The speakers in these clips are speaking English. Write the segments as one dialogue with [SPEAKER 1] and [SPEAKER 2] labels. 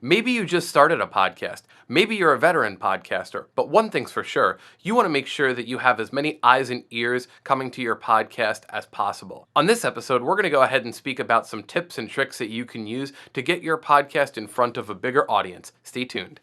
[SPEAKER 1] Maybe you just started a podcast. Maybe you're a veteran podcaster. But one thing's for sure, you want to make sure that you have as many eyes and ears coming to your podcast as possible. On this episode, we're going to go ahead and speak about some tips and tricks that you can use to get your podcast in front of a bigger audience. Stay tuned.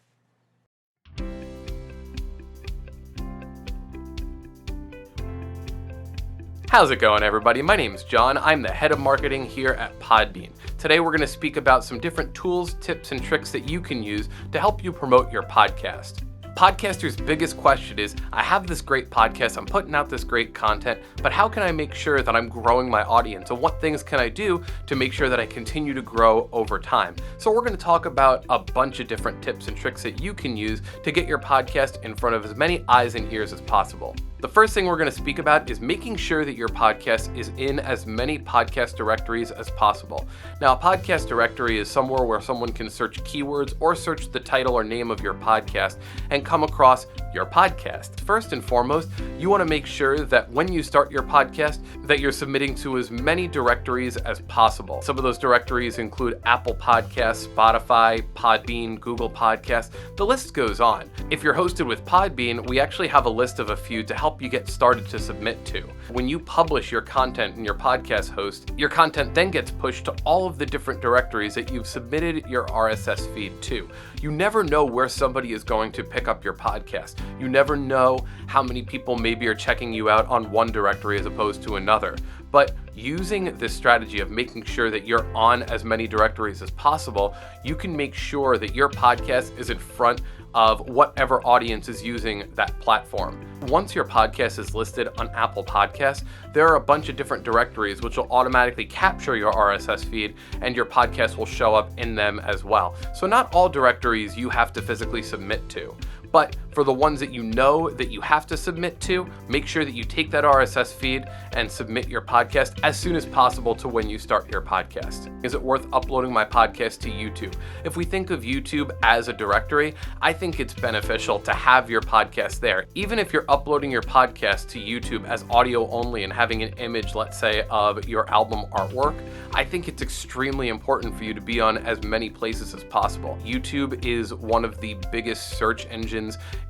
[SPEAKER 1] How's it going, everybody? My name's John. I'm the head of marketing here at Podbean. Today we're going to speak about some different tools, tips, and tricks that you can use to help you promote your podcast. Podcasters' biggest question is, I have this great podcast, I'm putting out this great content, but how can I make sure that I'm growing my audience? And what things can I do to make sure that I continue to grow over time? So we're going to talk about a bunch of different tips and tricks that you can use to get your podcast in front of as many eyes and ears as possible. The first thing we're going to speak about is making sure that your podcast is in as many podcast directories as possible. Now, a podcast directory is somewhere where someone can search keywords or search the title or name of your podcast and come across your podcast. First and foremost, you want to make sure that when you start your podcast, that you're submitting to as many directories as possible. Some of those directories include Apple Podcasts, Spotify, Podbean, Google Podcasts. The list goes on. If you're hosted with Podbean, we actually have a list of a few to help you get started to submit to. When you publish your content in your podcast host, your content then gets pushed to all of the different directories that you've submitted your RSS feed to. You never know where somebody is going to pick up your podcast. You never know how many people maybe are checking you out on one directory as opposed to another. But using this strategy of making sure that you're on as many directories as possible, you can make sure that your podcast is in front of whatever audience is using that platform. Once your podcast is listed on Apple Podcasts, there are a bunch of different directories which will automatically capture your RSS feed and your podcast will show up in them as well. So not all directories you have to physically submit to. But for the ones that you know that you have to submit to, make sure that you take that RSS feed and submit your podcast as soon as possible to when you start your podcast. Is it worth uploading my podcast to YouTube? If we think of YouTube as a directory, I think it's beneficial to have your podcast there. Even if you're uploading your podcast to YouTube as audio only and having an image, let's say, of your album artwork, I think it's extremely important for you to be on as many places as possible. YouTube is one of the biggest search engines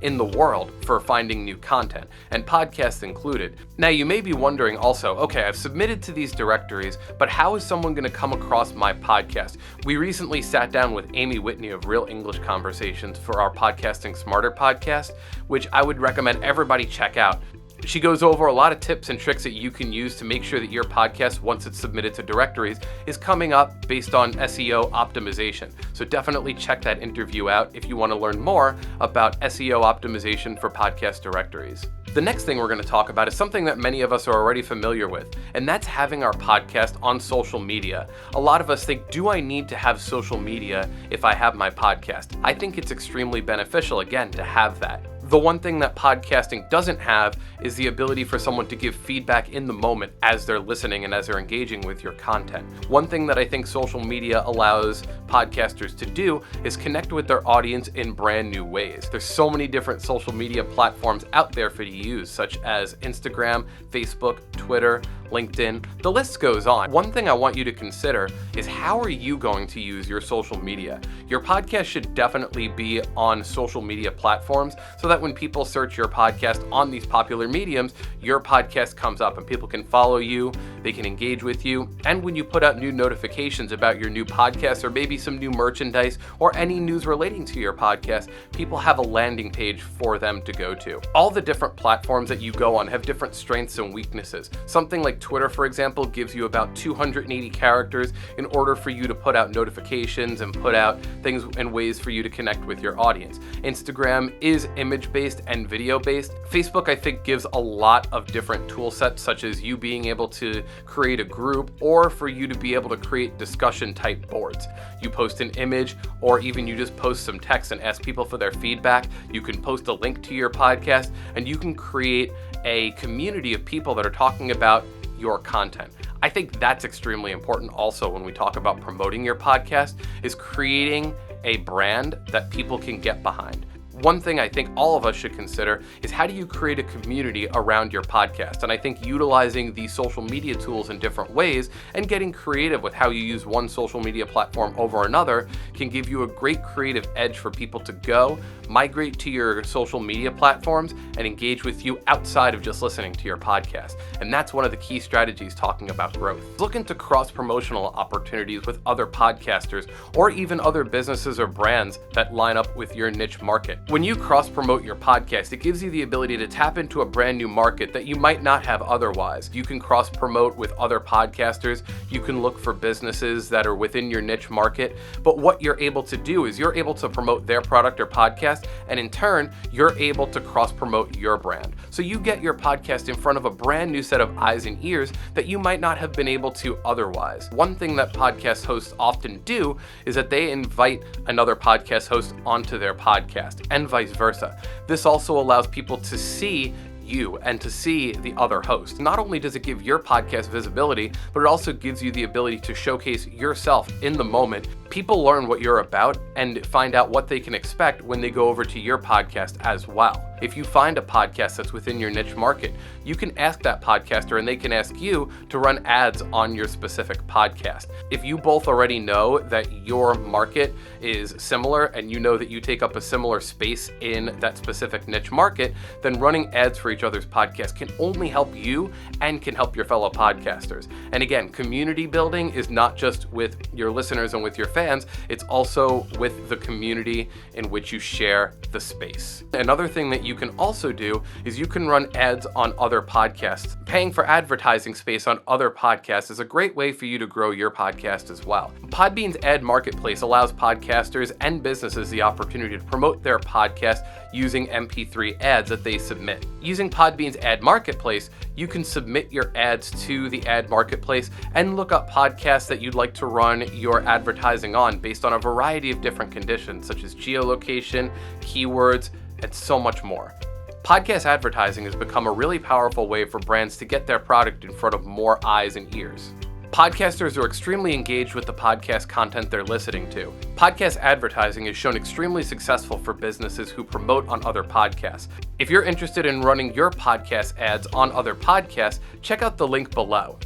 [SPEAKER 1] in the world for finding new content, and podcasts included. Now, you may be wondering also, okay, I've submitted to these directories, but how is someone going to come across my podcast? We recently sat down with Amy Whitney of Real English Conversations for our Podcasting Smarter podcast, which I would recommend everybody check out. She goes over a lot of tips and tricks that you can use to make sure that your podcast, once it's submitted to directories, is coming up based on SEO optimization. So definitely check that interview out if you want to learn more about SEO optimization for podcast directories. The next thing we're going to talk about is something that many of us are already familiar with, and that's having our podcast on social media. A lot of us think, do I need to have social media if I have my podcast? I think it's extremely beneficial, again, to have that. The one thing that podcasting doesn't have is the ability for someone to give feedback in the moment as they're listening and as they're engaging with your content. One thing that I think social media allows podcasters to do is connect with their audience in brand new ways. There's so many different social media platforms out there for you to use, such as Instagram, Facebook, Twitter, LinkedIn. The list goes on. One thing I want you to consider is, how are you going to use your social media? Your podcast should definitely be on social media platforms so that when people search your podcast on these popular mediums, your podcast comes up and people can follow you, they can engage with you, and when you put out new notifications about your new podcast or maybe some new merchandise or any news relating to your podcast, people have a landing page for them to go to. All the different platforms that you go on have different strengths and weaknesses. Something like Twitter, for example, gives you about 280 characters in order for you to put out notifications and put out things and ways for you to connect with your audience. Instagram is image-based and video-based. Facebook, I think, gives a lot of different tool sets, such as you being able to create a group or for you to be able to create discussion-type boards. You post an image or even you just post some text and ask people for their feedback. You can post a link to your podcast and you can create a community of people that are talking about your content. I think that's extremely important also when we talk about promoting your podcast, is creating a brand that people can get behind. One thing I think all of us should consider is how do you create a community around your podcast? And I think utilizing the social media tools in different ways and getting creative with how you use one social media platform over another can give you a great creative edge for people to go, migrate to your social media platforms, and engage with you outside of just listening to your podcast. And that's one of the key strategies talking about growth. Look into cross-promotional opportunities with other podcasters or even other businesses or brands that line up with your niche market. When you cross-promote your podcast, it gives you the ability to tap into a brand new market that you might not have otherwise. You can cross-promote with other podcasters. You can look for businesses that are within your niche market. But what you're able to do is you're able to promote their product or podcast, and in turn, you're able to cross-promote your brand. So you get your podcast in front of a brand new set of eyes and ears that you might not have been able to otherwise. One thing that podcast hosts often do is that they invite another podcast host onto their podcast, and vice versa. This also allows people to see you and to see the other host. Not only does it give your podcast visibility, but it also gives you the ability to showcase yourself in the moment. People learn what you're about and find out what they can expect when they go over to your podcast as well. If you find a podcast that's within your niche market, you can ask that podcaster and they can ask you to run ads on your specific podcast. If you both already know that your market is similar and you know that you take up a similar space in that specific niche market, then running ads for each other's podcast can only help you and can help your fellow podcasters. And again, community building is not just with your listeners and with your fans, it's also with the community in which you share the space. Another thing that you can also do is you can run ads on other podcasts. Paying for advertising space on other podcasts is a great way for you to grow your podcast as well. Podbean's ad marketplace allows podcasters and businesses the opportunity to promote their podcast using MP3 ads that they submit. Using Podbean's ad marketplace, you can submit your ads to the ad marketplace and look up podcasts that you'd like to run your advertising on based on a variety of different conditions such as geolocation, keywords, and so much more. Podcast advertising has become a really powerful way for brands to get their product in front of more eyes and ears. Podcasters are extremely engaged with the podcast content they're listening to. Podcast advertising has shown extremely successful for businesses who promote on other podcasts. If you're interested in running your podcast ads on other podcasts, check out the link below.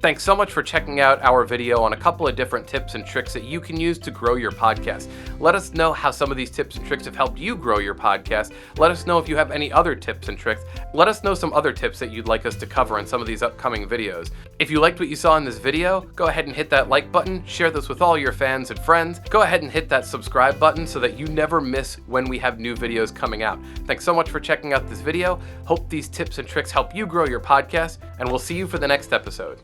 [SPEAKER 1] Thanks so much for checking out our video on a couple of different tips and tricks that you can use to grow your podcast. Let us know how some of these tips and tricks have helped you grow your podcast. Let us know if you have any other tips and tricks. Let us know some other tips that you'd like us to cover in some of these upcoming videos. If you liked what you saw in this video, go ahead and hit that like button, share this with all your fans and friends. Go ahead and hit that subscribe button so that you never miss when we have new videos coming out. Thanks so much for checking out this video. Hope these tips and tricks help you grow your podcast, and we'll see you for the next episode.